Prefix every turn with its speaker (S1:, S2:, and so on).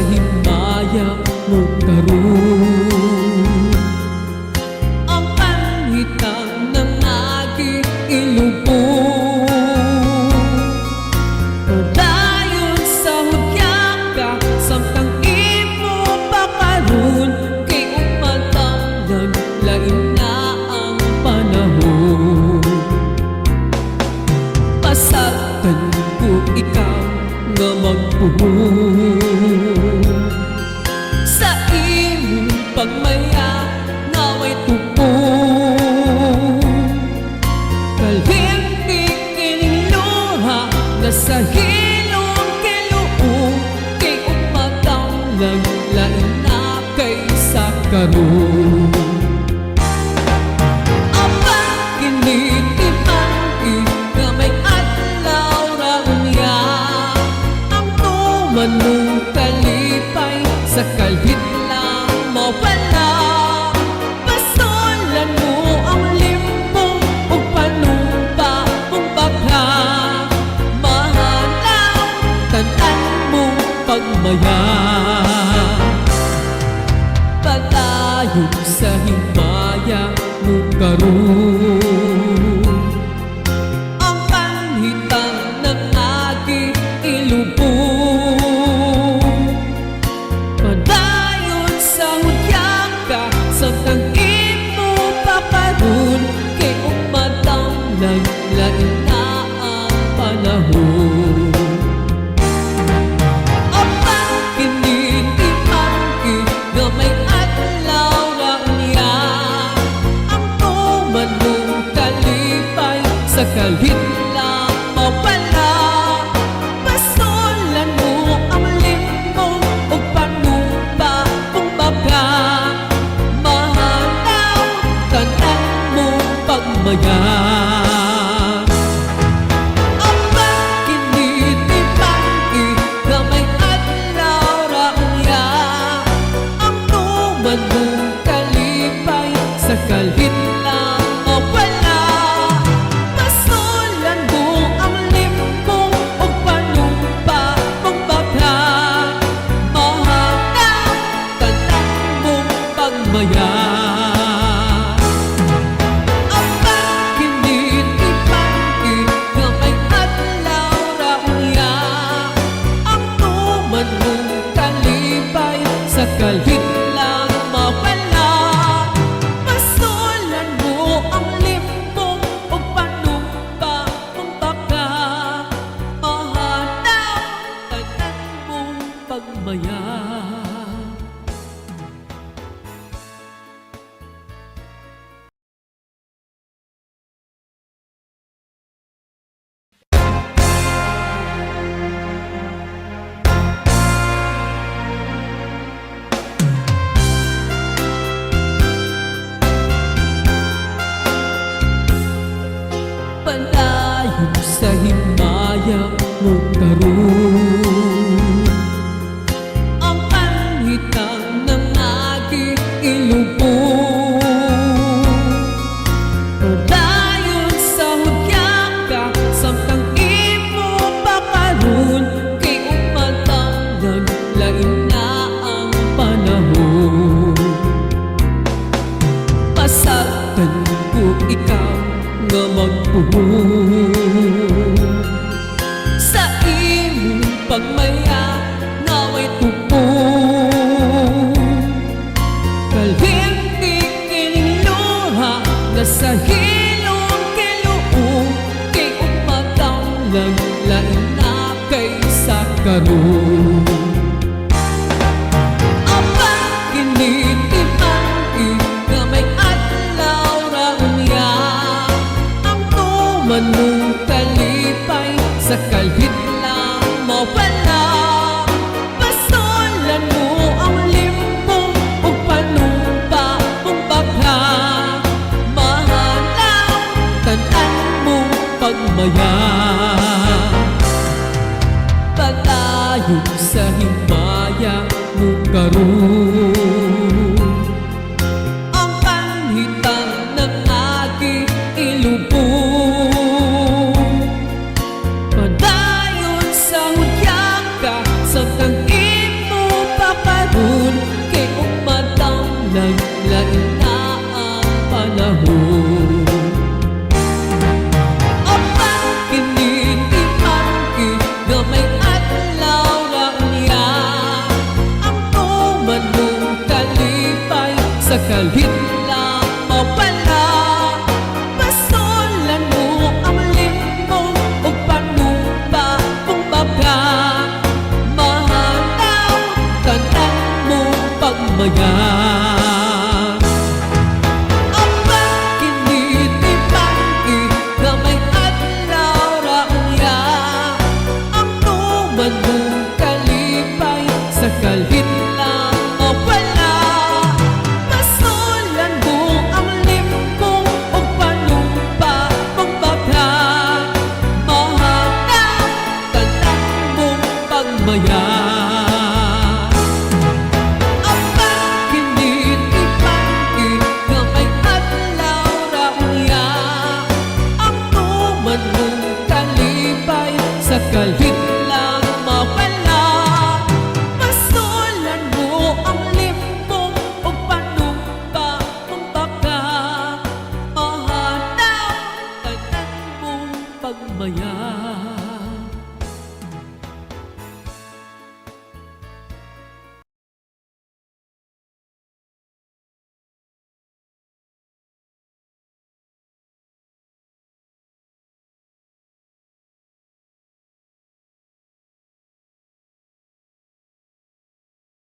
S1: himaya mo karon. Ang panghitang ng aking ilubong, padayon sa hudyak ka, samtang imo pa karon, kay umatanglan lain na ang panahon. Pasagdan ko ikaw nga magpuhon sa imong pagmaya, naway tupong kalhintig kining luha na sa hilong kiluong, kay umatanglan lain na kaysa karon. Manong kalipay sa kalhit lang mawala, pasolan mo ang limbong ug panumpa mong baka, mahalaw tan-an mong pagmaya. Padayon sa himaya mo karon, ang panghitang ng aking ilubong, padayon sa hudyak ka, samtang imo pa karon, kay umatanglan lain na ang panahon. Apan kinitiman nga may adlaw ra unya, ang tumanong kalipay sa kalhit lang mawala, maya. Apan kinitiman nga may adlaw ra unya, ang tumanong kalipay sa kalhit lang mawala, pasolan mo ang limbong ug panumpa mong baka, mahalaw tan-an mong pagmaya. Sa kalhit lang mawala, pasolan mo ang limbong ug panumpa mong baka, mahalaw tan-an mong pagmaya. Padayon sa himaya mo karon, ang panghitang ng aking ilubong, padayon sa hudyak ka, samtang imo pa karon, kay umatanglan lain na ang panahon. Pasagdan ko ikaw nga magpuhon sa imong pagmaya, naway tupong kalhintig kining luha na sa hilong kiluong, kay umatanglan lain na kaysa karon. Apan kinitiman nga may adlaw ra unya, manong kalipay sa kalhit lang mawala, pasolan mo ang limbong ug panumpa mong baka, mahalaw tan-an mong pagmaya. Padayon sa himaya mo karon, ang panghitang ng aking ilubong, padayon sa hudyak ka, samtang imo sa kalit lang mawala. Pasolan mo ang limong ug panumpa kung baka mahalaw tanan mo pagmayan. Ang pagkinitibangki na may adlaw raungya, ang tuman mong kalipay sa kalit